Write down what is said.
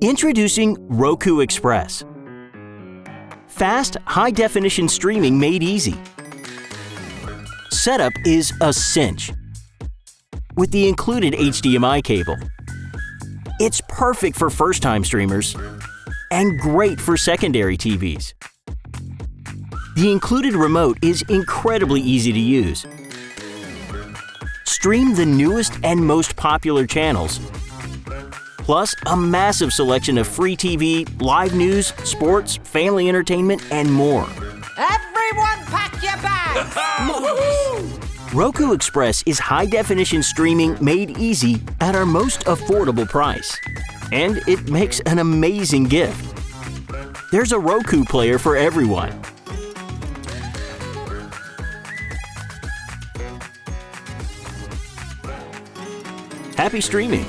Introducing Roku Express. Fast, high-definition streaming made easy. Setup is a cinch. With the included HDMI cable. It's perfect for first-time streamers and great for secondary TVs. The included remote is incredibly easy to use. Stream the newest and most popular channels, plus a massive selection of free TV, live news, sports, family entertainment, and more. Everyone pack your bags! Roku Express is high-definition streaming made easy at our most affordable price. And it makes an amazing gift. There's a Roku player for everyone. Happy streaming!